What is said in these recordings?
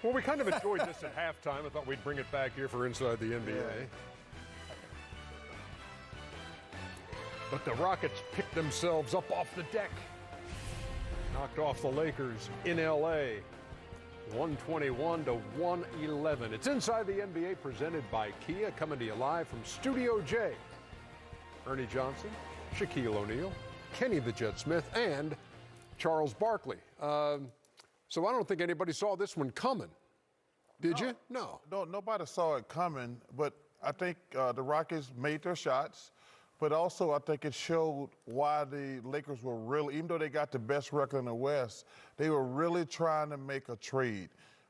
Well, we kind of enjoyed this at halftime. I thought we'd bring it back here for Inside the NBA. But the Rockets picked themselves up off the deck. Knocked off the Lakers in L.A. 121 to 111. It's Inside the NBA presented by Kia, coming to you live from Studio J. Ernie Johnson, Shaquille O'Neal, Kenny the Jet Smith, and Charles Barkley. So I don't think anybody saw this one coming. Did you? No. No, nobody saw it coming, but I think the Rockets made their shots. But also, I think it showed why the Lakers were really, even though they got the best record in the West, they were really trying to make a trade.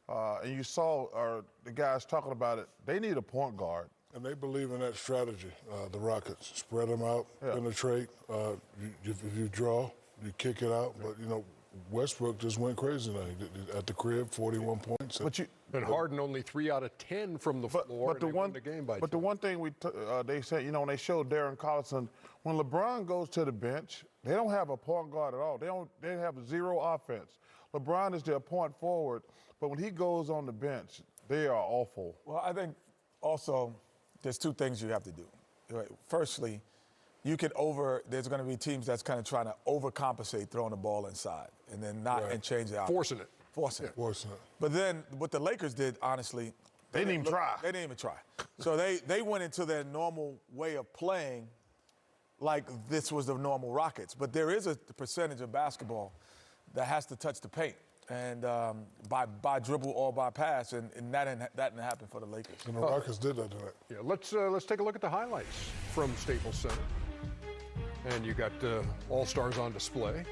And you saw the guys talking about it. They need a point guard. And they believe in that strategy, the Rockets. Spread them out, penetrate. If you draw, you kick it out. But, you know, Westbrook just went crazy tonight at the crib, 41 points. But Harden only 3 out of 10 from the floor. But the one thing they said, you know, when they showed Darren Collison, when LeBron goes to the bench, they don't have a point guard at all. They have zero offense. LeBron is their point forward, but when he goes on the bench, they are awful. Well, I think also there's two things you have to do. Firstly, there's going to be teams that's kind of trying to overcompensate throwing the ball inside and then and change the outcome. Forcing it. But then what the Lakers did, honestly, they didn't even try. They didn't even try. So they went into their normal way of playing like this was the normal Rockets. But there is a percentage of basketball that has to touch the paint. And by dribble or by pass, and that didn't happen for the Lakers. And the Rockets did that tonight. Yeah, let's take a look at the highlights from Staples Center. And you got All-Stars on display.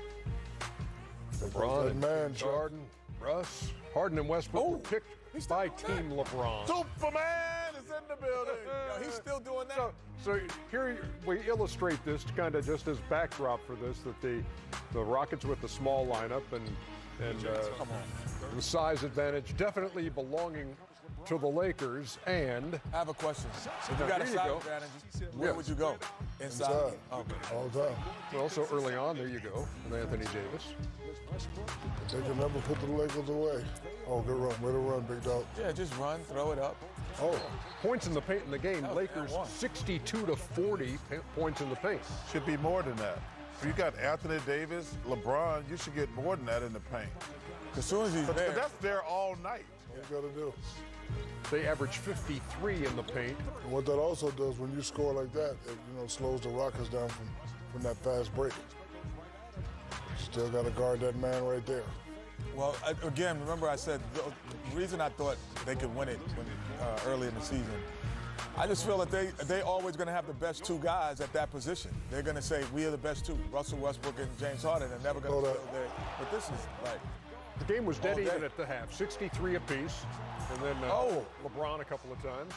LeBron, Harden, Russ, Harden and Westbrook were picked by Team LeBron. Superman is in the building. He's still doing that. So here we illustrate this kind of just as backdrop for this, that the Rockets with the small lineup and the size advantage definitely belonging to the Lakers. And I have a question. If you got a size advantage, where would you go? Inside. Okay. All the time. Well, so early on, there you go, with Anthony Davis. They can never put the Lakers away. Oh, good run. Way to run, big dog. Yeah, just run, throw it up. Points in the paint in the game. Lakers 62 to 40 points in the paint. Should be more than that. If you got Anthony Davis, LeBron, you should get more than that in the paint. As soon as he's there. But that's there all night. What you got to do? They average 53 in the paint. And what that also does when you score like that, it slows the Rockets down from that fast break. Still got to guard that man right there. Well, again, remember I said the reason I thought they could win it early in the season, I just feel that they always going to have the best two guys at that position. They're going to say, we are the best two, Russell Westbrook and James Harden. They're never going to feel there. But this is like... The game was dead even at the half, 63 apiece. And then LeBron a couple of times.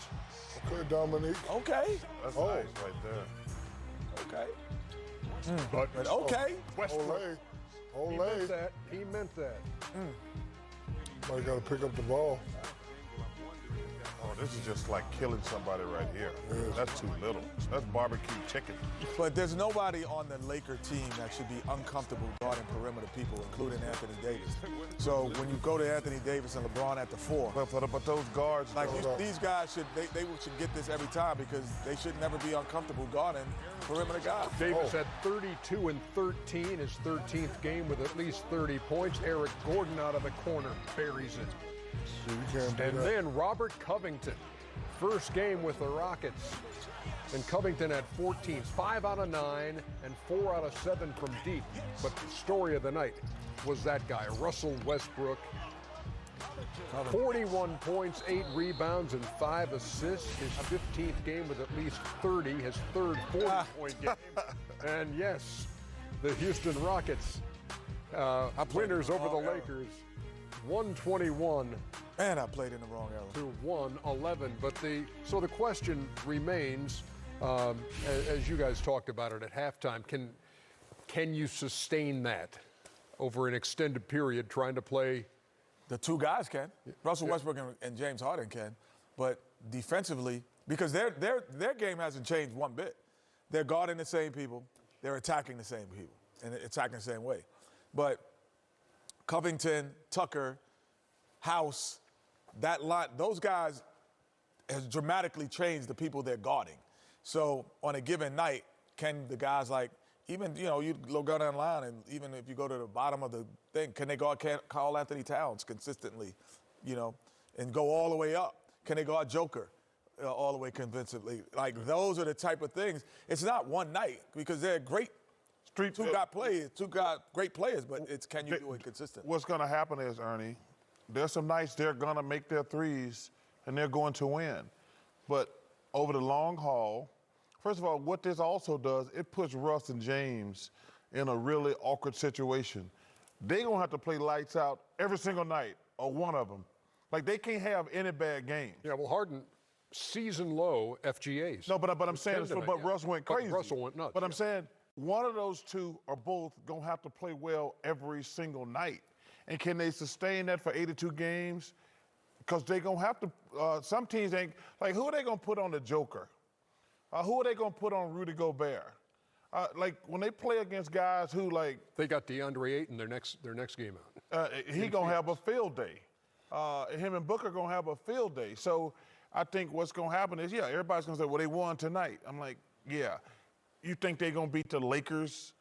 Okay, Dominique. Okay. That's nice right there. Okay. But okay. Westbrook. Olay. He meant that. Somebody got to pick up the ball. Oh, this is just like killing somebody right here. That's too little. That's barbecue chicken. But there's nobody on the Laker team that should be uncomfortable guarding perimeter people, including Anthony Davis. So when you go to Anthony Davis and LeBron at the 4, but those guards, these guys should get this every time because they should never be uncomfortable guarding perimeter guys. Davis had 32 and 13, his 13th game with at least 30 points. Eric Gordon out of the corner buries it. And then Robert Covington, first game with the Rockets. And Covington had 14, 5 out of 9 and 4 out of 7 from deep. But the story of the night was that guy, Russell Westbrook. 41 points, 8 rebounds, and 5 assists. His 15th game with at least 30, his third 40-point game. And yes, the Houston Rockets, winners over the Lakers, 121. And I played in the wrong era. To 111. But the question remains, as you guys talked about it at halftime, can you sustain that over an extended period trying to play? The two guys can. Russell Westbrook and James Harden can. But defensively, because their game hasn't changed one bit. They're guarding the same people. They're attacking the same people and attacking the same way. But Covington, Tucker, House, that line, those guys has dramatically changed the people they're guarding. So on a given night, can the guys like, even, you go down the line, and even if you go to the bottom of the thing, can they guard Karl Anthony Towns consistently, and go all the way up? Can they guard Joker all the way convincingly? Like, those are the type of things. It's not one night, because they're great. Two got great players, but it's can you do it consistently? What's going to happen is, Ernie, there's some nights they're going to make their threes, and they're going to win. But over the long haul, first of all, what this also does, it puts Russ and James in a really awkward situation. They're going to have to play lights out every single night, or one of them. Like, they can't have any bad games. Yeah, well, Harden, season low FGAs. No, but I'm saying, but Russ went crazy. But Russell went nuts. But I'm saying, one of those two are both going to have to play well every single night. And can they sustain that for 82 games? Because they're going to have to, some teams ain't, like, who are they going to put on the Joker? Who are they going to put on Rudy Gobert? Like, when they play against guys who, like... They got DeAndre Ayton their next game out. He going to have a field day. Him and Booker going to have a field day. So I think what's going to happen is, yeah, everybody's going to say, well, they won tonight. I'm like, yeah. You think they're going to beat the Lakers,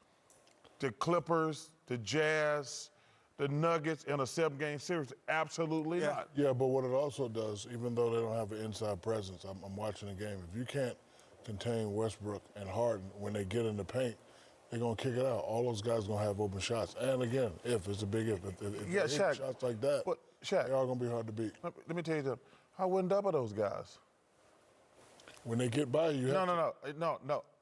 the Clippers, the Jazz, the Nuggets in a 7-game series? Absolutely not. Yeah, but what it also does, even though they don't have an inside presence, I'm watching the game. If you can't contain Westbrook and Harden when they get in the paint, they're going to kick it out. All those guys are going to have open shots. And again, it's a big if. If Yeah, Shaq, shots like that, but Shaq, they're all going to be hard to beat. Let me tell you something. I wouldn't double those guys. When they get by you, No.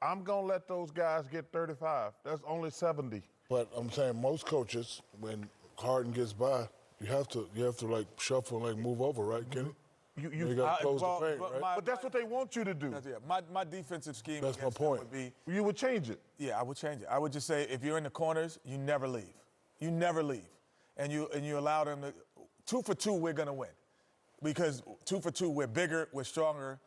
I'm going to let those guys get 35. That's only 70. But I'm saying most coaches, when Harden gets by, you have to like shuffle and like move over, right, Kenny? You got to close the paint, right? But that's what they want you to do. My defensive scheme. That's my point. Would be, You would change it. Yeah, I would change it. I would just say, if you're in the corners, you never leave. You never leave, and you allow them to. 2 for 2, we're gonna win, because 2 for 2, we're bigger, we're stronger,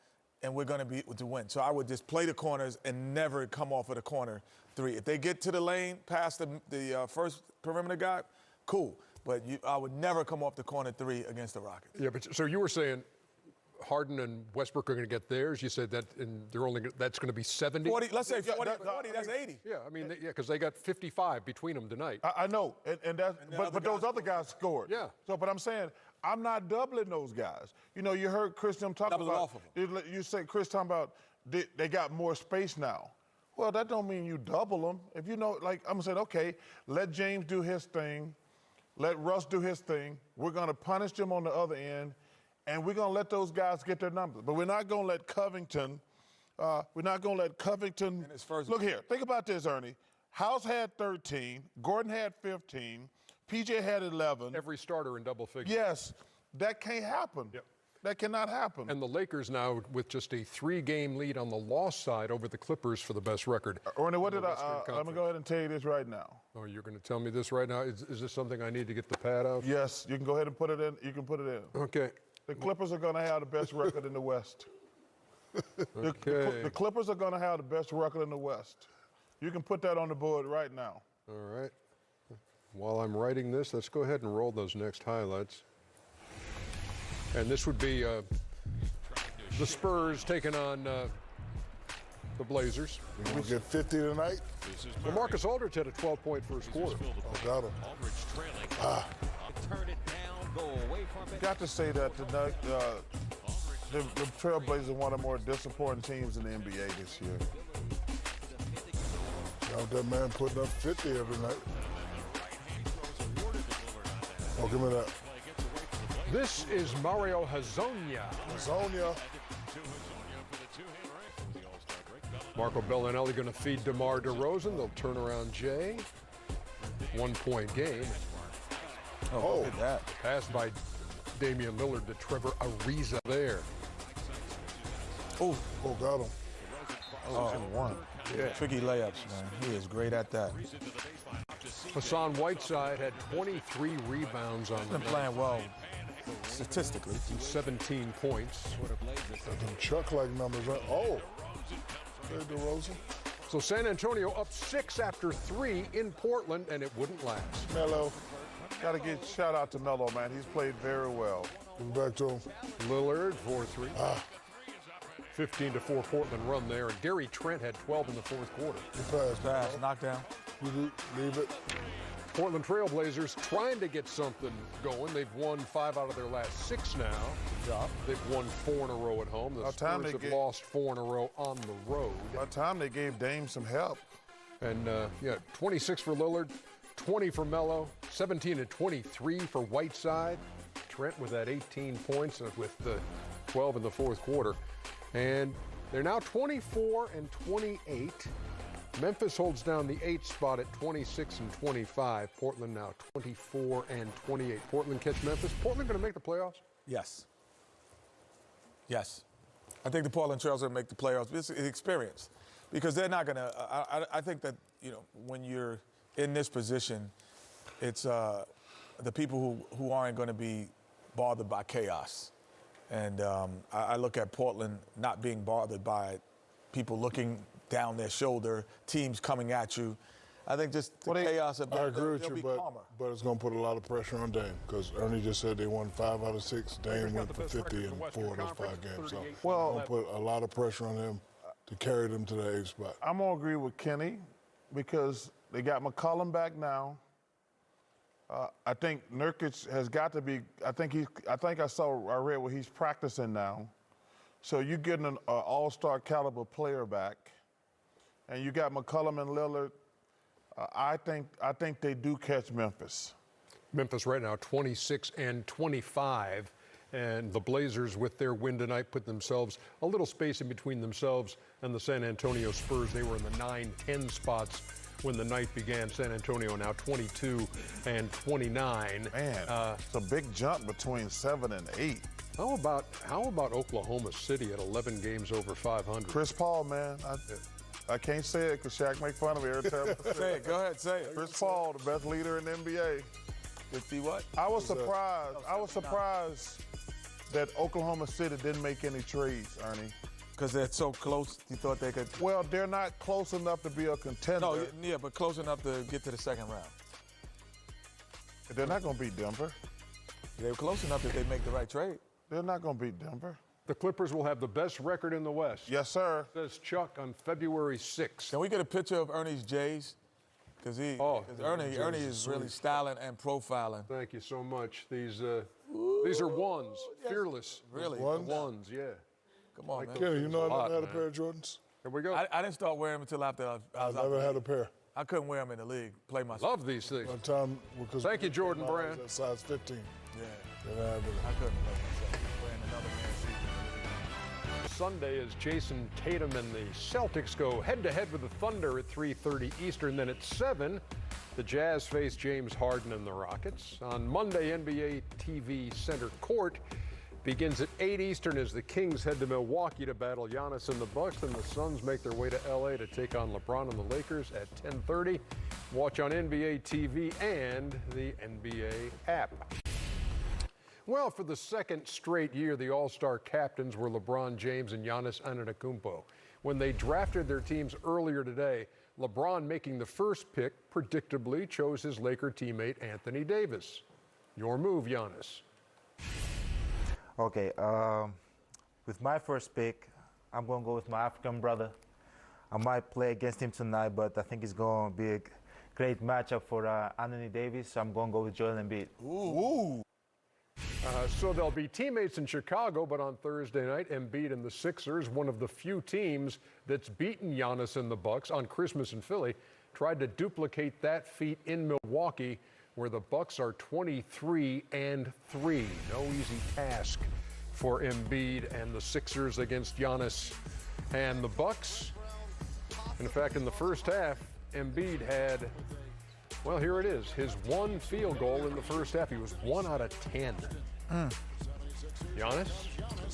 and we're gonna be to win. So I would just play the corners and never come off of the corner 3. If they get to the lane past the first perimeter guy, cool. But I would never come off the corner 3 against the Rockets. Yeah, but so you were saying Harden and Westbrook are going to get theirs. You said that, and that's going to be 70. 40. Let's say 40. That's 80. Yeah, I mean, because they got 55 between them tonight. I know, but those other guys scored. Yeah. So, but I'm saying, I'm not doubling those guys. You heard Chris talking Double about. off of them. You say Chris talking about they got more space now. Well, that don't mean you double them. If like I'm saying, okay, let James do his thing, let Russ do his thing. We're gonna punish them on the other end. And we're going to let those guys get their numbers. But we're not going to let Covington, look here, think about this, Ernie. House had 13, Gordon had 15, PJ had 11. Every starter in double figures. Yes, that can't happen. Yep. That cannot happen. And the Lakers now with just a 3-game lead on the loss side over the Clippers for the best record. Ernie, what did let me go ahead and tell you this right now. Oh, you're going to tell me this right now? Is this something I need to get the pad out? Yes, you can go ahead and put it in. You can put it in. Okay. The Clippers are going to have the best record in the West. Okay. The Clippers are going to have the best record in the West. You can put that on the board right now. All right. While I'm writing this, let's go ahead and roll those next highlights. And this would be the Spurs taking on the Blazers. We get 50 tonight. Well, Marcus Aldridge had a 12-point first quarter. Oh, got him. Got to say that the Trailblazers are one of the more disappointing teams in the NBA this year. Now that man putting up 50 every night. Oh, give me that. This is Mario Hezonja. Hezonja. Marco Bellinelli going to feed DeMar DeRozan. They'll turn around Jay. 1-point game. Oh, look at that. Passed by Damian Lillard to Trevor Ariza there. Oh, got him. Oh, one. Yeah. Tricky layups, man. He is great at that. Hassan Whiteside had 23 rebounds on the Been playing well statistically. 17 points. Them Chuck-like numbers, right? Oh, there's DeRozan. So San Antonio up 6 after 3 in Portland, and it wouldn't last. Melo, got to give shout out to Melo, man. He's played very well. Come back to him. Lillard, 4-3. 15-4 Portland run there. And Gary Trent had 12 in the fourth quarter. Good pass. Pass, knockdown. You leave it. Portland Trailblazers trying to get something going. They've won 5 out of their last 6 now. Yeah. They've won 4 in a row at home. The By the time Spurs they have lost 4 in a row on the road. By the time they gave Dame some help. And, 26 for Lillard, 20 for Melo, 17 and 23 for Whiteside. Trent with that 18 points with the 12 in the fourth quarter. And they're now 24 and 28. Memphis holds down the 8th spot at 26 and 25. Portland now 24 and 28. Portland catch Memphis. Portland going to make the playoffs? Yes. Yes. I think the Portland Trails are going to make the playoffs. It's experience. Because they're not going to I think that, when you're in this position, it's the people who aren't going to be bothered by chaos. And I look at Portland not being bothered by people looking down their shoulder, teams coming at you. I think just the chaos of I agree with they'll you, be but calmer. it's going to put a lot of pressure on Dame because Ernie just said they won 5 out of 6. Dame went for 50 in 4 of those 5 games. So Well, it's going to put a lot of pressure on him to carry them to the 8th spot. I'm going to agree with Kenny because they got McCollum back now. I think Nurkic has got to be. I read where he's practicing now. So you're getting an all-star caliber player back, and you got McCollum and Lillard. I think they do catch Memphis. Memphis right now 26 and 25. And the Blazers, with their win tonight, put themselves a little space in between themselves and the San Antonio Spurs. They were in the 9-10 spots when the night began. San Antonio now 22 and 29. Man, it's a big jump between 7 and 8. How about Oklahoma City at 11 games over 500? Chris Paul, man. I can't say it because Shaq make fun of me every time. I Say it. Go ahead. Say it. Chris Paul, the best leader in the NBA. 50 what? I was surprised that Oklahoma City didn't make any trades, Ernie. Because they're so close, you thought they could. Well, they're not close enough to be a contender. No, yeah, but close enough to get to the second round. They're not going to beat Denver. They were close enough that they make the right trade. They're not going to beat Denver. The Clippers will have the best record in the West. Yes, sir. Says Chuck on February 6th. Can we get a picture of Ernie's J's? Because Ernie is really styling and profiling. Thank you so much. These are ones, yes. Fearless. Really? Ones, yeah. Come on, man. Kenny, you know I lot, never had a man. pair of Jordans? Here we go. I didn't start wearing them until after I I was out never there. had a pair. I couldn't wear them in the league, play myself. Love these things. One time, because Thank you, Jordan I was Brand. at size 15. Yeah, And I had I couldn't play myself. Wearing another man's shoes. Sunday as Jason Tatum and the Celtics go head-to-head with the Thunder at 3:30 Eastern. Then at 7, the Jazz face James Harden and the Rockets. On Monday, NBA TV Center Court begins at 8 Eastern as the Kings head to Milwaukee to battle Giannis and the Bucks. And the Suns make their way to L.A. to take on LeBron and the Lakers at 10:30. Watch on NBA TV and the NBA app. Well, for the second straight year, the All-Star captains were LeBron James and Giannis Antetokounmpo. When they drafted their teams earlier today, LeBron, making the first pick, predictably chose his Laker teammate Anthony Davis. Your move, Giannis. Okay, with my first pick, I'm going to go with my African brother. I might play against him tonight, but I think it's going to be a great matchup for Anthony Davis. So I'm going to go with Joel Embiid. Ooh. So they'll be teammates in Chicago, but on Thursday night, Embiid and the Sixers, one of the few teams that's beaten Giannis and the Bucks on Christmas in Philly, tried to duplicate that feat in Milwaukee, where the Bucks are 23 and 3. No easy task for Embiid and the Sixers against Giannis and the Bucks. In fact, in the first half, Embiid had, well, here it is, his one field goal in the first half. He was 1 out of 10. Giannis?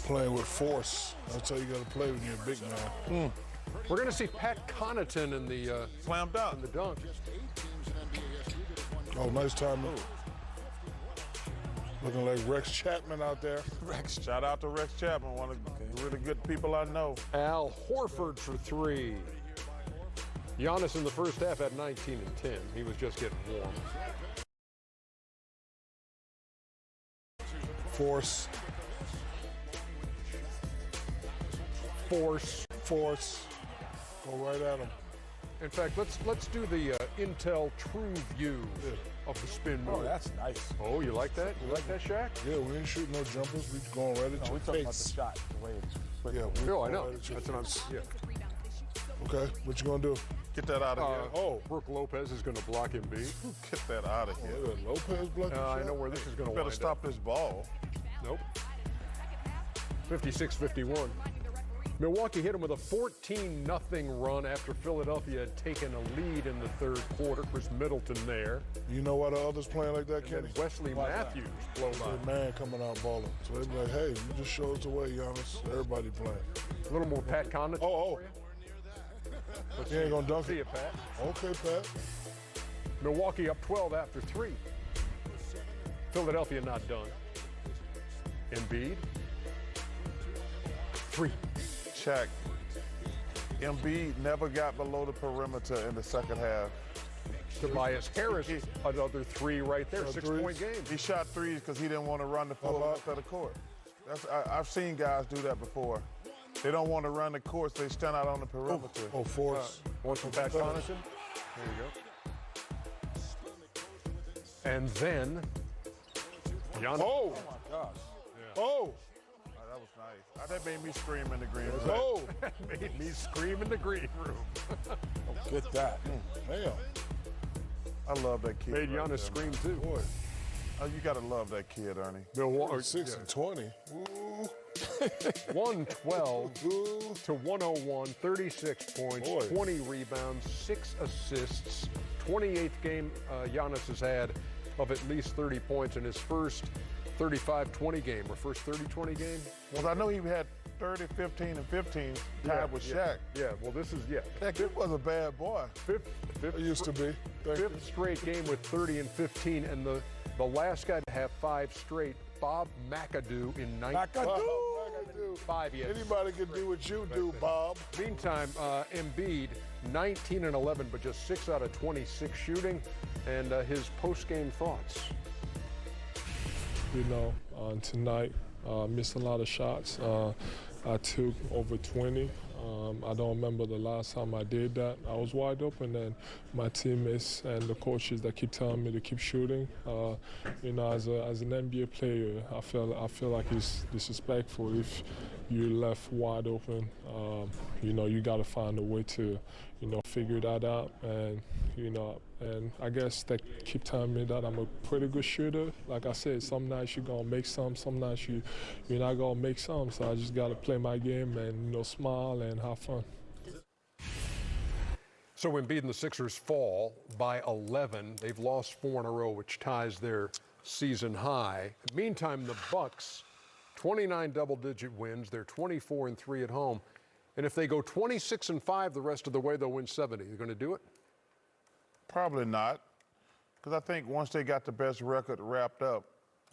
playing with force. That's how you got to play when you're a big man. We're going to see Pat Connaughton in the Slam dunk. in the dunk. Oh, nice timing. Looking like Rex Chapman out there. Shout out to Rex Chapman, one of the really good people I know. Al Horford for 3. Giannis in the first half had 19 and 10. He was just getting warm. Force. Force. Go right at him. In fact, let's do the Intel True View of the spin move. Oh, that's nice. Oh, you like that? You like that, Shaq? Yeah, we ain't shooting no jumpers. We going right at No, your we're talking about the face. shot, the way it's Yeah, we No, I going know. right at your That's what I'm. face. Yeah. Okay, what you gonna do? Get that out of here. Oh, Brooke Lopez is going to block Embiid. Get that out of here. yeah, Lopez blocking I shot? know where this is going to Better wind stop up. this ball. Nope. 56-51. Milwaukee hit him with a 14-0 run after Philadelphia had taken a lead in the third quarter. Chris Middleton there. You know why the others playing like that, Kenny? And Wesley Matthews blow by. The man coming out balling. So they be like, hey, you just showed us the way, Giannis. Everybody playing. A little more Pat Connaughton. Oh. He ain't gonna dunk See it. you, Pat. Okay, Pat. Milwaukee up 12 after 3. Philadelphia not done. Embiid. 3. Shaq, Embiid never got below the perimeter in the second half. Tobias Harris, another 3 right there. 6-point game. He shot threes because he didn't want to run the full length of the court. I've seen guys do that before. They don't want to run the court, so they stand out on the perimeter. Oh, Force. One from Pat Connaughton. There you go. And then, Giannis. Oh, gosh. oh, That was nice. That made me scream in the green room. oh. Made me scream in the green room. Get that. Damn. I love that kid. Made right Giannis there, scream man. too. Boy, You got to love that kid, Ernie. Milwaukee. 6 and 20. Ooh. 112 Ooh. to 101, 36 points, Boy. 20 rebounds, 6 assists. 28th game Giannis has had of at least 30 points in his first 35-20 game, or first 30-20 game. Well, I know he had 30, 15, and 15 tied with Shaq. Yeah, well, this is, That kid was a bad boy. fifth It used to be. Thank you. fifth straight game with 30 and 15, and the last guy to have 5 straight, Bob McAdoo in 19. Oh, McAdoo. 5 years. Anybody can do what you do, Bob. Meantime, Embiid, 19 and 11, but just 6 out of 26 shooting, and his post-game thoughts. You know, tonight, missed a lot of shots. I took over 20. I don't remember the last time I did that. I was wide open, and my teammates and the coaches that keep telling me to keep shooting. You know, as an NBA player, I feel like it's disrespectful if you're left wide open. You know, you got to find a way to, you know, figure that out. And you know, and I guess they keep telling me that I'm a pretty good shooter. Like I said, some nights you're gonna make some nights you're not gonna make some. So I just gotta play my game and, you know, smile and have fun. So Embiid and the Sixers fall by 11. They've lost 4 in a row, which ties their season high. Meantime, the Bucks, 29 double-digit wins. They're 24-3 at home. And if they go 26-5 the rest of the way, they'll win 70. They're going to do it? Probably not. Because I think once they got the best record wrapped up,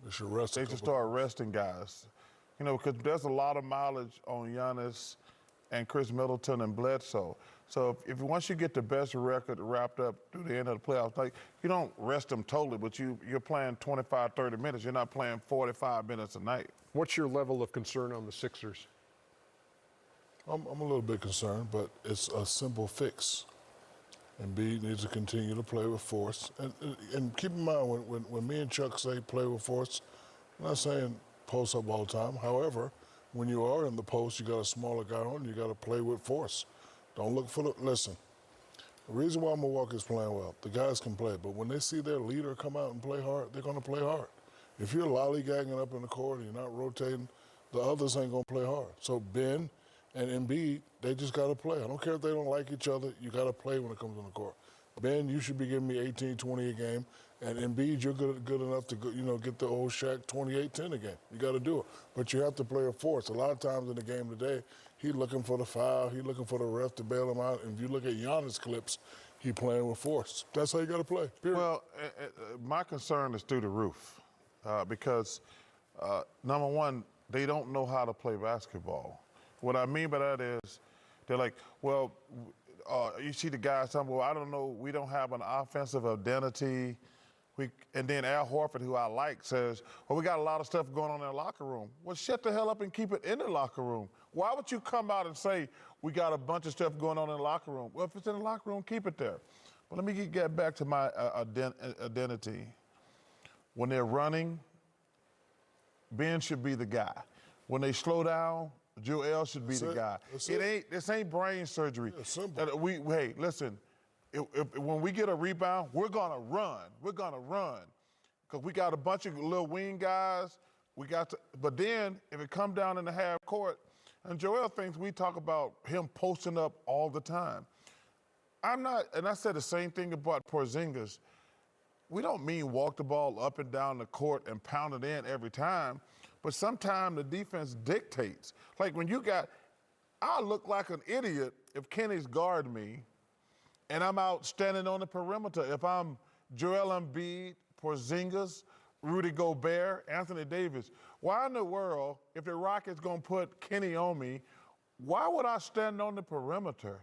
They should rest a they should couple start resting guys. You know, because there's a lot of mileage on Giannis and Chris Middleton and Bledsoe. So if once you get the best record wrapped up through the end of the playoffs, like, you don't rest them totally, but you're playing 25, 30 minutes. You're not playing 45 minutes a night. What's your level of concern on the Sixers? I'm a little bit concerned, but it's a simple fix. Embiid needs to continue to play with force. And keep in mind, when me and Chuck say play with force, I'm not saying post up all the time. However, when you are in the post, you got a smaller guy on, you got to play with force. Don't look for the, listen, the reason why Milwaukee's playing well, the guys can play, but when they see their leader come out and play hard, they're going to play hard. If you're lollygagging up in the court and you're not rotating, the others ain't going to play hard. So Ben and Embiid, they just got to play. I don't care if they don't like each other. You got to play when it comes on the court. Ben, you should be giving me 18, 20 a game. And Embiid, you're good enough to get the old Shaq 28-10 a game. You got to do it. But you have to play a force. A lot of times in the game today, he's looking for the foul. He's looking for the ref to bail him out. And if you look at Giannis clips, he playing with force. That's how you got to play, period. Well, my concern is through the roof because, number one, they don't know how to play basketball. What I mean by that is they're like, well, you see the guys saying, well, I don't know, we don't have an offensive identity. And then Al Horford, who I like, says, well, we got a lot of stuff going on in the locker room. Well, shut the hell up and keep it in the locker room. Why would you come out and say, we got a bunch of stuff going on in the locker room? Well, if it's in the locker room, keep it there. But let me get back to my identity. When they're running, Ben should be the guy. When they slow down, Joel should be the guy. This ain't brain surgery. Hey, listen, when we get a rebound, we're gonna run. We're gonna run. Because we got a bunch of little wing guys. But then if it come down in the half court, and Joel thinks we talk about him posting up all the time. I'm not, and I said the same thing about Porzingis. We don't mean walk the ball up and down the court and pound it in every time, but sometimes the defense dictates. Like when I look like an idiot if Kenny's guard me and I'm out standing on the perimeter. If I'm Joel Embiid, Porzingis, Rudy Gobert, Anthony Davis, why in the world, if the Rockets gonna put Kenny on me, why would I stand on the perimeter?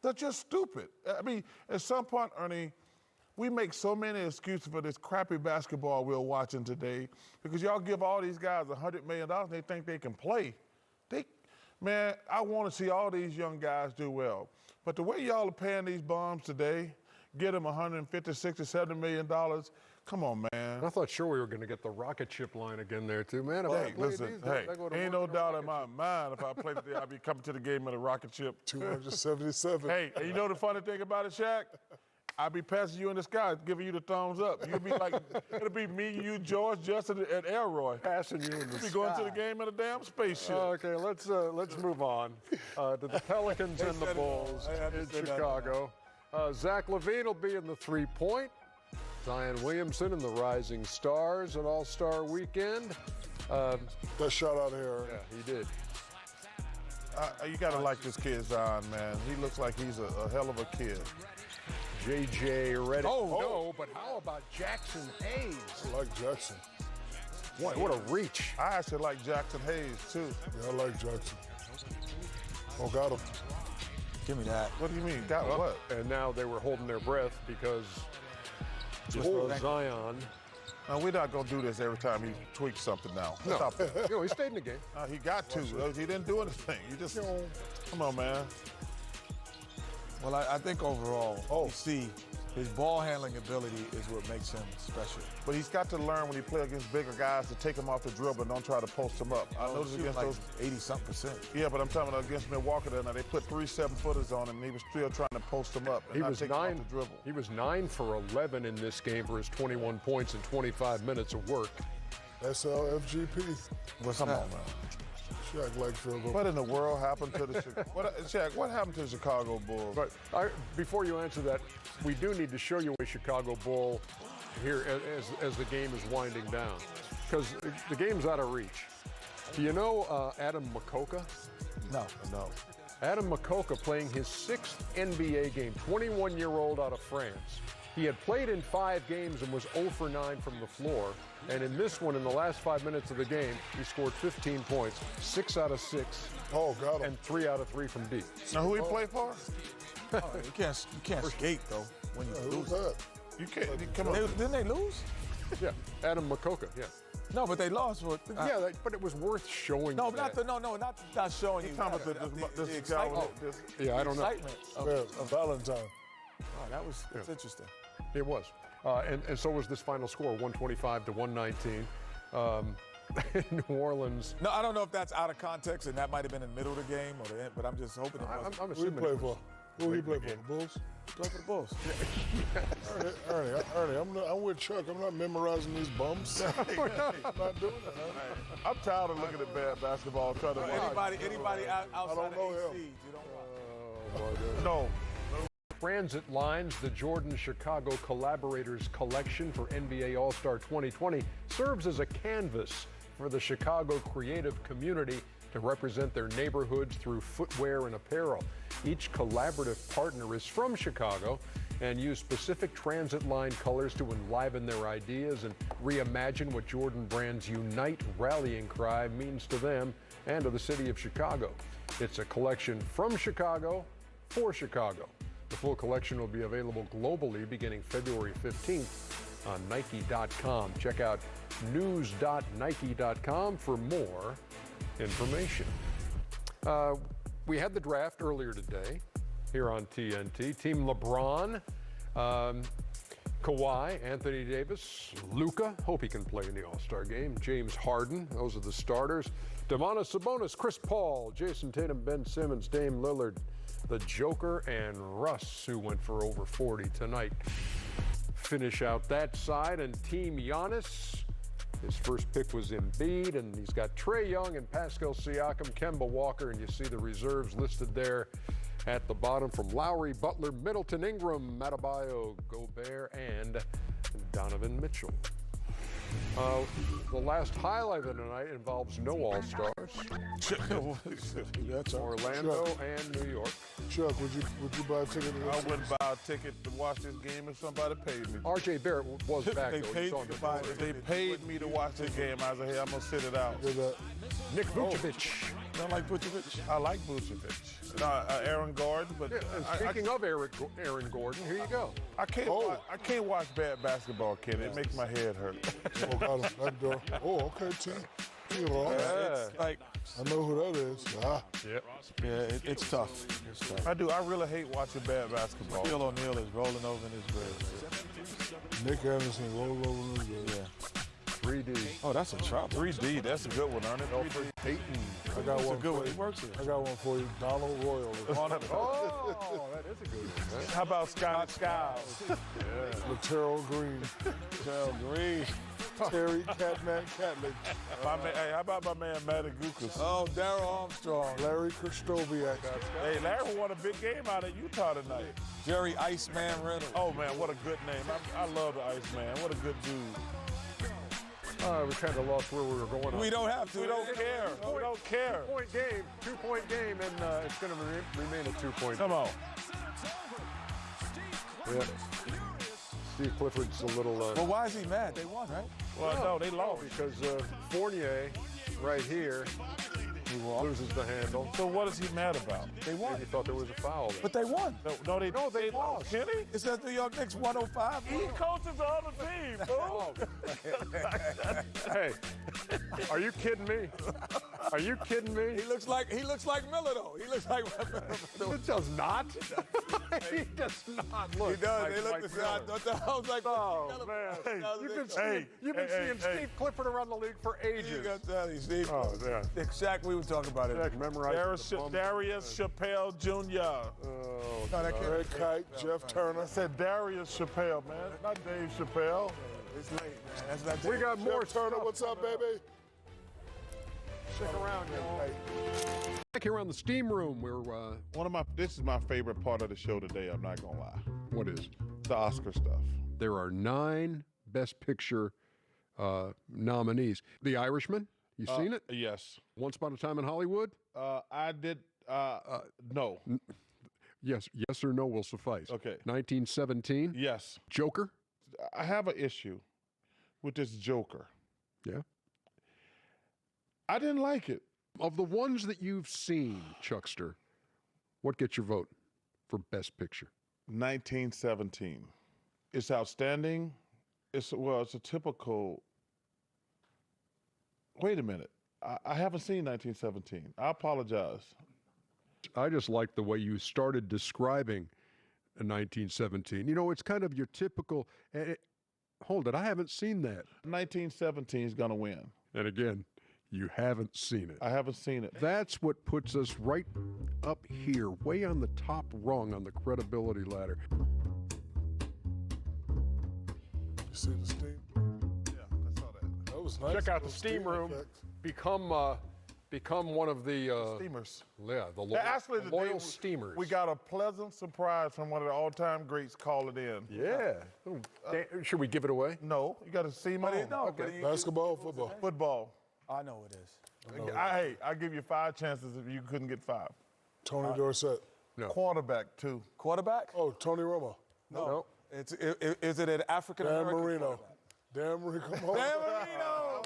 That's just stupid. I mean, at some point, Ernie, we make so many excuses for this crappy basketball we're watching today because y'all give all these guys $100 million and they think they can play. Man, I want to see all these young guys do well. But the way y'all are paying these bums today, get them $150, $60, $70 million, come on, man. I thought sure we were going to get the rocket ship line again there, too, man. Hey, listen, ain't no doubt in my mind if I play today, I'll be coming to the game in a rocket ship. 277. Hey, and you know the funny thing about it, Shaq? I'll be passing you in the sky, giving you the thumbs up. You'll be like, it'll be me, you, George, Justin, and Elroy. Passing you in the We'll be sky. going to the game in a damn spaceship. Okay, let's move on to the Pelicans and the Bulls in Chicago. Zach LaVine will be in the three-point. Zion Williamson and the Rising Stars at All-Star Weekend. That shot out of here. Yeah, he did. You got to like this kid, Zion, man. He looks like he's a hell of a kid. J.J. Redick. No, but how about Jackson Hayes? I like Jackson. What a reach. I actually like Jackson Hayes, too. Yeah, I like Jackson. Oh, got him. Give me that. What do you mean? Got what? And now they were holding their breath because Zion. No, we're not going to do this every time he tweaks something now. No, Stop that. he stayed in the game. He got to. He didn't do anything. You just, come on, man. Well, I think overall, you see his ball handling ability is what makes him special. But he's got to learn when he plays against bigger guys to take him off the dribble and don't try to post him up. I noticed against like those 80-something%. Yeah, but I'm talking about against Milwaukee there. Now they put 3 7-footers on him, and he was still trying to post him up and not take him off the dribble. He was 9 for 11 in this game for his 21 points in 25 minutes of work. SLFGP. What's come on, man? Shaq like field goal. What in the world happened to the Shaq? What happened to the Chicago Bulls? But before you answer that, we do need to show you a Chicago Bull here as the game is winding down, because the game's out of reach. Do you know Adam Makoka? No. Adam Makoka playing his 6th NBA game, 21-year-old out of France. He had played in 5 games and was 0 for 9 from the floor. And in this one, in the last 5 minutes of the game, he scored 15 points, 6 out of 6. Oh, got him. And 3 out of 3 from deep. Now, who he play for? You can't skate, though, when you lose. Who's that? You can't. Come on. Didn't they lose? Yeah, Adam Makoka, yeah. No, but they lost. But it was worth showing. No, you not that. not showing you. Talking about the excitement. Yeah, I don't know. Excitement of Valentine. Oh, that's interesting. It was. And so was this final score, 125 to 119. New Orleans. No, I don't know if that's out of context, and that might have been in the middle of the game, but I'm just hoping it wasn't. I'm Who he assuming play it for? was. Who he play for? The Bulls? Play for the Bulls. Ernie, I'm with Chuck. I'm not memorizing these bums. I'm not doing that. I'm tired of looking at bad basketball. Trying to Anybody outside know of him. AC, you don't want. No. Transit Lines, the Jordan Chicago Collaborators Collection for NBA All-Star 2020, serves as a canvas for the Chicago creative community to represent their neighborhoods through footwear and apparel. Each collaborative partner is from Chicago and use specific transit line colors to enliven their ideas and reimagine what Jordan Brand's Unite rallying cry means to them and to the city of Chicago. It's a collection from Chicago for Chicago. The full collection will be available globally beginning February 15th on Nike.com. Check out news.nike.com for more information. We had the draft earlier today here on TNT. Team LeBron, Kawhi, Anthony Davis, Luka, hope he can play in the All-Star game, James Harden, those are the starters. Domantas Sabonis, Chris Paul, Jason Tatum, Ben Simmons, Dame Lillard, the Joker, and Russ, who went for over 40 tonight. Finish out that side, and Team Giannis, his first pick was Embiid, and he's got Trae Young and Pascal Siakam, Kemba Walker, and you see the reserves listed there at the bottom from Lowry, Butler, Middleton, Ingram, Adebayo, Gobert, and Donovan Mitchell. The last highlight of the night involves no All-Stars. That's Orlando and New York. Chuck, would you buy a ticket? I wouldn't buy a ticket to watch this game if somebody paid me. R.J. Barrett was back, They though. paid He's on you the to buy board. it. They paid me to watch this game. I said, hey, I'm going to sit it out. Nick Vucevic. Don't like Vucevic? I like Vucevic. Aaron Gordon, but Yeah, and speaking of Aaron Gordon, here you go. I can't watch bad basketball, Ken. It makes my head hurt. Oh, got him. That door. Oh, okay, T. It's like, I know who that is. Yep. yeah, it's tough. It's tough. I do. I really hate watching bad basketball. Shaquille O'Neal is rolling over in his grave. Nick Anderson rolled over in his grave. Yeah. 3D. Oh, that's a trouble. 3D, that's a good one, aren't it? Peyton. I got That's a one good for one. you. He works here. I got one for you. Donald Royal. Oh, that is a good one. How about Scott Skiles? Laterral Green. Gerald Green. Terry Catman Catlett. Hey, how about my man Matty Gukas? Oh, Darryl Armstrong. Larry Kristoviak. Hey, Larry won a big game out of Utah tonight. Jerry Iceman Reynolds. Oh, man, what a good name. I love the Iceman. What a good dude. We kind of lost where we were going. We don't have to. We don't care. We don't care. Two-point game, and it's going to remain a 2-point. Come on. Yeah. Steve Clifford's a little. Well, why is he mad? They won, right? Well, no, they lost. Because Fournier, right here, loses the handle. So what is he mad about? They won. He thought there was a foul there. But they won. No, they lost. Kenny? It says New York Knicks 105. He coaches the other team, fool. Hey, are you kidding me? Are you kidding me? He looks like Miller though. He looks like It does not. He does not look. He does. Like They look Mike the same. Miller. I was like, Oh man, you've been seeing Steve Clifford around the league for You ages. got to tell you, Steve. Oh yeah. Shaq, we were talking about it. Shaq memorized Darius Chappelle Jr. Oh, No, that can't Red Kite, Jeff Turner. I said Darius Chappelle, man, not Dave Chappelle. It's late, man. That's not we got more Jeff Turner, stuff. what's up, baby? Stick around, y'all. Back here on the steam room, we're This is my favorite part of the show today. I'm not gonna lie. what is? The Oscar stuff. There are 9 Best Picture nominees. The Irishman. You seen it? Yes. Once Upon a Time in Hollywood. I did. No. Yes or no will suffice. Okay. 1917. Yes. Joker. I have an issue with this Joker. Yeah. I didn't like it. Of the ones that you've seen, Chuckster, what gets your vote for Best Picture? 1917. It's outstanding. It's a typical. Wait a minute. I haven't seen 1917. I apologize. I just like the way you started describing 1917. You know, it's kind of your typical. Hold it, I haven't seen that. 1917 is going to win. And again, you haven't seen it. I haven't seen it. That's what puts us right up here, way on the top rung on the credibility ladder. You see the steam? Yeah, I saw that. That was nice. Check out the Those steam room. effects. Become one of the Steamers. yeah, the Actually, today loyal steamers. We got a pleasant surprise from one of the all-time greats calling in. yeah. Should we give it away? No, you got to see my Okay. Basketball, football. football. I know it is. I'll give you 5 chances if you couldn't get 5. Tony Dorsett. No. Quarterback, too. Quarterback? Oh, Tony Romo. No. Is it an African Dan American? Marino. Dan Marino. Come on. Dan Marino.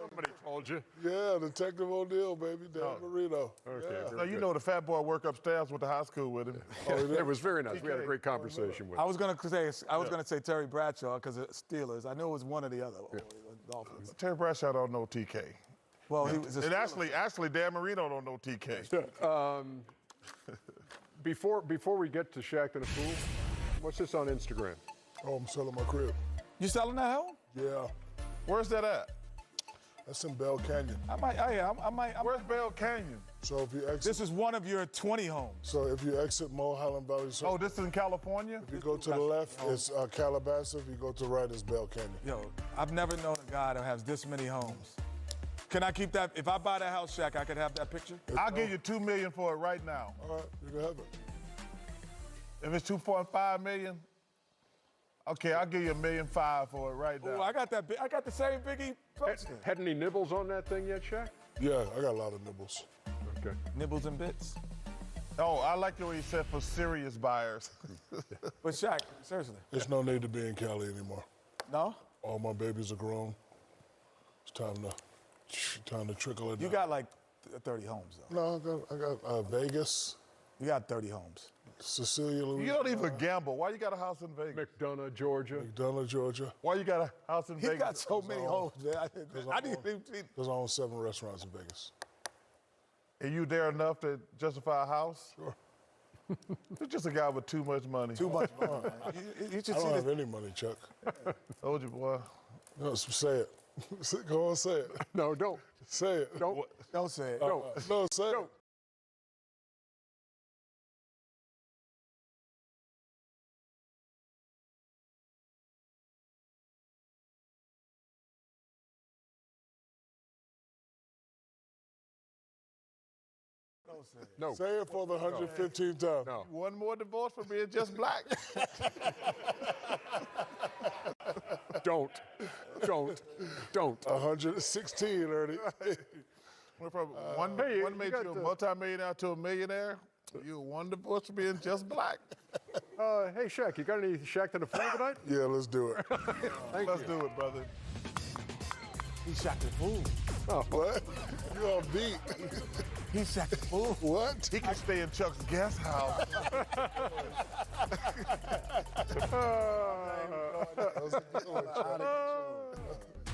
Somebody Called you. Yeah, Detective O'Neill, baby, Dan Marino. Okay. Yeah. very Now, you good. know the fat boy work upstairs with the high school with him. It was very nice. We had a great conversation with I him. was gonna say Terry Bradshaw because of Steelers. I knew it was one or the other. Dolphins. Terry Bradshaw don't know TK. Well, he was. And actually, Dan Marino don't know TK. Before we get to Shaq and a Fool, what's this on Instagram? Oh, I'm selling my crib. You selling that home? Yeah, Where's that at? that's in Bell Canyon. I might. Where's Bell Canyon? So if you exit, This is one of your 20 homes. so if you exit Mulholland Valley, so Oh, this is in California? if you go to the left, it's Calabasas. If you go to the right, it's Bell Canyon. Yo, I've never known a guy that has this many homes. Can I keep that? If I buy that house, Shaq, I could have that picture? I'll give you $2 million for it right now. All right, you can have it. If it's 2.5 million, okay, I'll give you $1.5 million for it right now. Oh, I got that. I got the same Biggie poster. Had any nibbles on that thing yet, Shaq? Yeah, I got a lot of nibbles. Okay. Nibbles and bits. Oh, I like the way you said for serious buyers. But Shaq, seriously, There's no need to be in Cali anymore. no? All my babies are grown. It's time to trickle it You down. got like 30 homes though. No, I got Vegas, You got 30 homes. Cecilia, You Louisiana, don't even gamble. Why you got a house in Vegas? McDonough, Georgia. McDonough, Georgia. Why you got a house in He Vegas? got so many homes, man. I didn't even. Because I own 7 restaurants in Vegas. And you there enough to justify a house? Sure. You're just a guy with too much money. Too much money. You should I see don't this. have any money, Chuck. Told you, boy. No, say it. Go on, say it. No, don't. Say it. Don't. Don't say it. No, say Don't. it. Don't say it. No. Say it for the 115th time. No. One more divorce for being just black. Don't. Don't. 116, Ernie. Went from one Hey, one you made got you a the- multimillionaire to a millionaire. You one divorce for being just black. Hey, Shaq, you got any Shaq and a Fool tonight? Yeah, let's do it. Let's do it, brother. He shot the fool. What? You all beat. He shot the fool. What? He can stay in Chuck's guest house.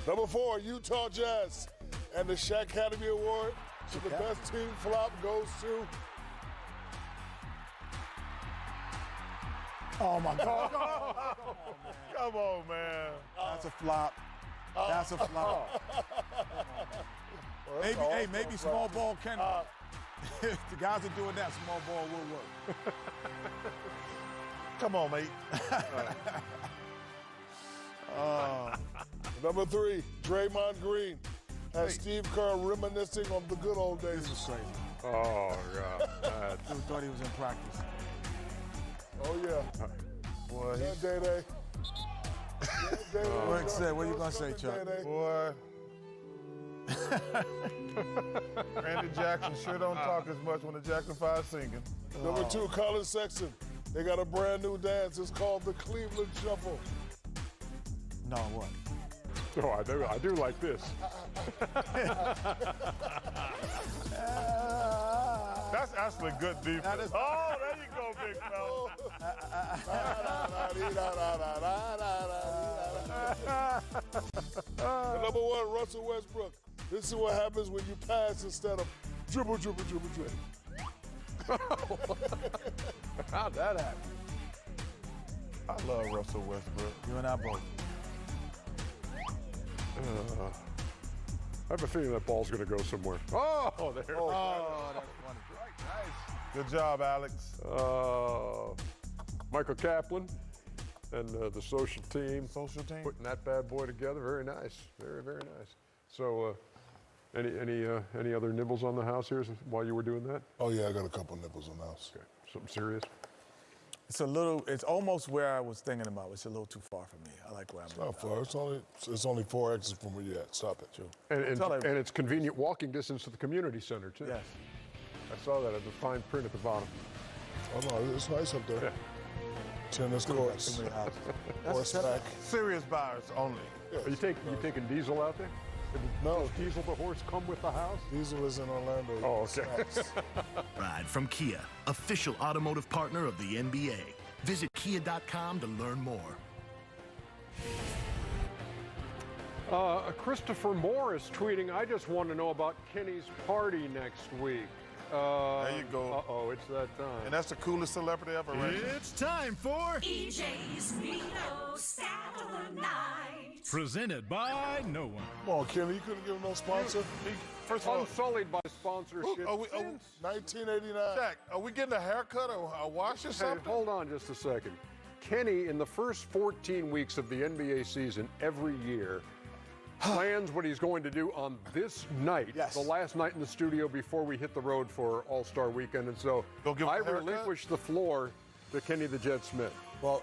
Number 4, Utah Jazz. And the Shaq Academy Award to the best team flop goes to... Oh my God. Come on, man. That's a flop. That's a flop. Maybe, hey, maybe small ball can. If the guys are doing that, small ball will work. Come on, mate. Number 3, Draymond Green. Has Steve Kerr reminiscing on the good old days. This is crazy. Oh, God. Dude thought he was in practice. Oh, yeah. Boy, Yeah, Day-Day. What say? What you gonna say, Chuck? boy. Randy Jackson sure don't talk as much when the Jackson 5 singing. Number 2, Colin Sexton. They got a brand new dance. It's called the Cleveland Shuffle. No, what? Oh, I do like this. That's actually good defense. Oh, there you go, big fella. And number 1, Russell Westbrook. This is what happens when you pass instead of dribble, dribble, dribble, dribble. How'd that happen? I love Russell Westbrook. You and I both. I have a feeling that ball's going to go somewhere. Oh, there. Oh, that's funny. Good job, Alex. Michael Kaplan and the social team Social team. putting that bad boy together. Very nice. Very, very nice. So, any other nibbles on the house here while you were doing that? Oh, yeah, I got a couple nipples in the house. Okay. Something serious? It's almost where I was thinking about. It's a little too far from me. I like where I'm at. Not far. It's only 4 exits from where you at. Stop it. True. And Tell everyone. it's convenient walking distance to the community center, too. Yes. I saw that at the fine print at the bottom. Oh, no, it's nice up there. Yeah. Tennis courts, Too many houses. horseback. Serious buyers only. Are you taking diesel out there? No, Does Diesel the horse come with the house? Diesel is in Orlando. Oh, okay. Ride from Kia, official automotive partner of the NBA. Visit kia.com to learn more. Christopher Moore is tweeting, I just want to know about Kenny's party next week. There you go. Uh-oh, it's that time. And that's the coolest celebrity ever, right? It's time for EJ's Nino Saturday Night. Presented by No One. Come on, Kenny, you couldn't give him no sponsor? First of all, Unsullied by sponsorship. are we, since- 1989. Jack, are we getting a haircut or a wash or Hey, something? hold on just a second. Kenny, in the first 14 weeks of the NBA season every year, plans what he's going to do on this night, Yes. the last night in the studio before we hit the road for All-Star Weekend. And so Go give him I a haircut? relinquish the floor to Kenny the Jet Smith. Well,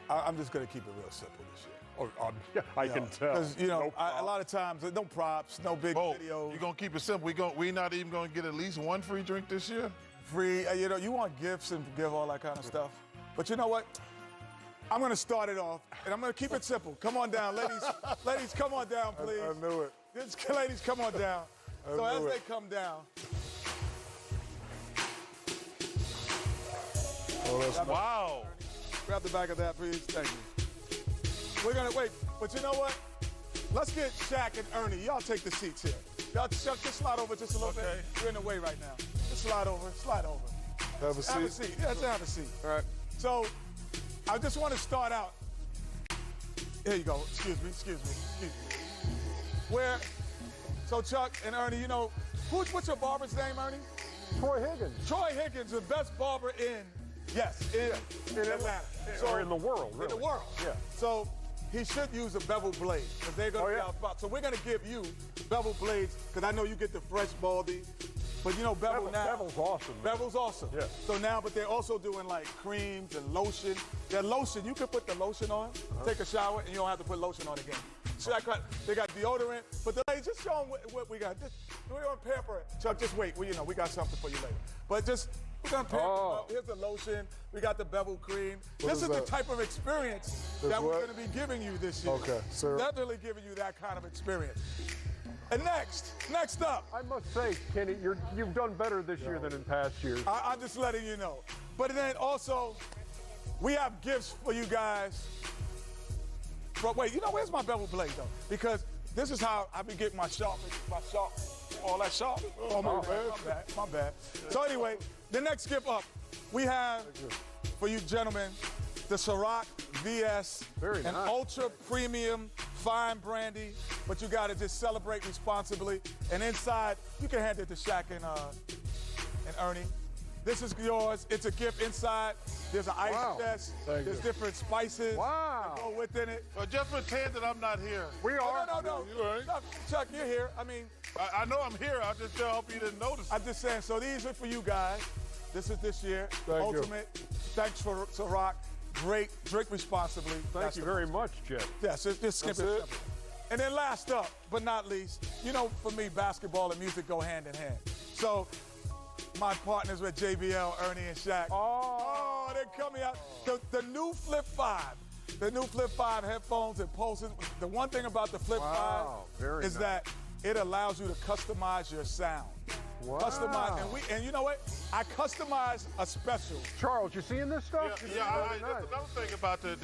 I'm just going to keep it real simple this year. Oh, I can tell. Because, No a lot of times, no props, no big Oh, videos. you're going to keep it simple. We not even going to get at least one free drink this year? Free, you want gifts and give all that kind of stuff. But you know what? I'm going to start it off, and I'm going to keep it simple. Come on down, ladies. Ladies, come on down, please. I knew it. Ladies, come on down. So as knew they it. come down, Oh, that's Wow. grab the back of that, please. Thank you. We're going to wait. But you know what? Let's get Shaq and Ernie. Y'all take the seats here. Y'all just slide over just a little Okay. bit. You're in the way right now. Just slide over. Slide over. Have a seat. Have a seat. Yeah, just have a seat. All right. So, I just want to start out. Here you go. Excuse me. So Chuck and Ernie, what's your barber's name, Ernie? Troy Higgins. Troy Higgins, the best barber in Atlanta. Or in the world, really. In the world. Yeah. So he should use a bevel blade because they're going to be yeah. out spot. So we're going to give you bevel blades because I know you get the fresh baldy. But bevel now. Bevel's awesome. Bevel's awesome. Yeah. So now, but they're also doing like creams and lotion. Their lotion, you can put the lotion on, take a shower, and you don't have to put lotion on again. So they got deodorant. But just show them what we got. We're going to pamper it. Chuck, just wait. We got something for you later. But we're going to pamper them up. Here's the lotion. We got the bevel cream. This is the that? type of experience that we're going to be giving you this year. Okay, sir. Definitely giving you that kind of experience. And next up. I must say, Kenny, you've done better this year than in past years. I'm just letting you know. But then also, we have gifts for you guys. But wait, where's my bevel blade though? Because this is how I be getting my sharp, all that sharp. Oh, my bad. So anyway, the next gift up, we have for you gentlemen, the Ciroc VS, Very an nice. ultra premium fine brandy, but you gotta just celebrate responsibly. And inside, you can hand it to Shaq and Ernie. This is yours. It's a gift inside. There's an ice Wow. chest. Thank There's you. different spices Wow. that go within it. Well, just pretend that I'm not here. We are. No. You ain't. Chuck, you're here. I mean, I know I'm here. I just hope you didn't notice. I'm just saying, so these are for you guys. This is this year. Thank you. Ultimate. Thanks for Ciroc. Great. Drink responsibly. Thank you very much, Jet. Yes, just skip That's it. it. Simple. And then last up, but not least, for me, basketball and music go hand in hand. So my partners with JBL, Ernie, and Shaq. Oh, they're coming out. The new Flip 5. The new Flip 5 headphones and pulses. The one thing about the Flip Wow, 5 very is nice. that it allows you to customize your sound. Wow. Customize, and you know what? I customized a special. Charles, you seeing this stuff? This is Yeah, very nice. that's another thing about the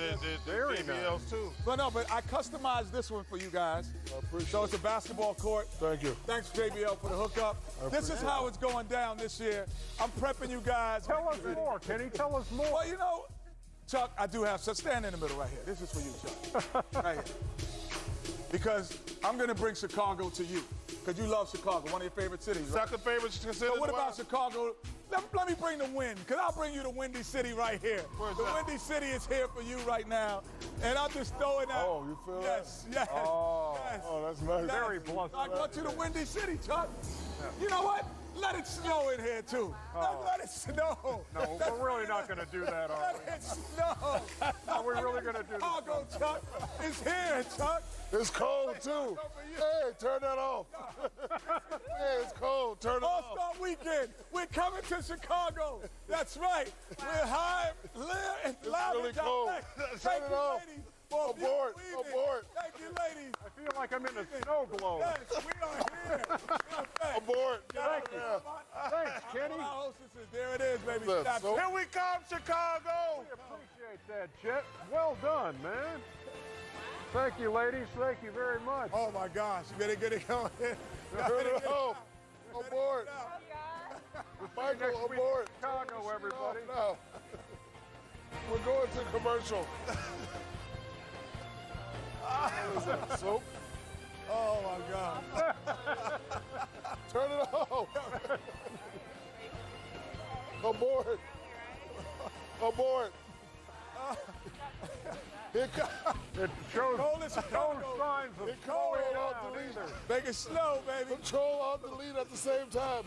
Very JBLs too. But I customized this one for you guys. appreciate So it's a basketball court. Thank you. Thanks, JBL, for the hookup. This is how it's going down this year. I'm prepping you guys. Tell us more, Kenny. Tell us more. Well, Chuck, I do have, so stand in the middle right here. This is for you, Chuck. Right here. Because I'm going to bring Chicago to you. Because you love Chicago, one of your favorite cities, right? Second favorite considered. So what about Chicago? Let me bring the wind, because I'll bring you the Windy City right here. Where's the that? Windy City is here for you right now. And I'm just throwing out. Oh, you feel yes, that? Yes, yes. Oh, that's nice. Very blunt. I got you the Windy City, Chuck. You know what? Let it snow in here, too. Let it snow. No, we're really not going to do that, are we? Let it snow. Are we really going to do this? Chicago, Chuck. It's here, Chuck. It's cold too. Hey, turn that off. Hey, it's cold. Turn it off. All-Star Weekend. We're coming to Chicago. That's right. We're high, live, and loud. really and cold. direct. Turn Thank it you, off. ladies. For a Abort, beautiful evening. abort. Thank you, ladies. I feel like I'm in a snow globe. Yes, we are here. Abort. Thank you. Thanks, Kenny. Our hostesses, there it is, baby. Look, Snapchat. so- Here we come, Chicago. We appreciate that, Chet. Well done, man. Thank you, ladies. Thank you very much. Oh my gosh, you better get it going. Turn it off. Abort. Michael, Next week, abort. Chicago, everybody. No. We're going to commercial. Soap. Oh my God. Turn it off. Abort. Abort. Here comes. It shows Hold no it, Chicago. signs of It slowing control down alt delete. either. Make it slow, baby. Control alt delete at the same time.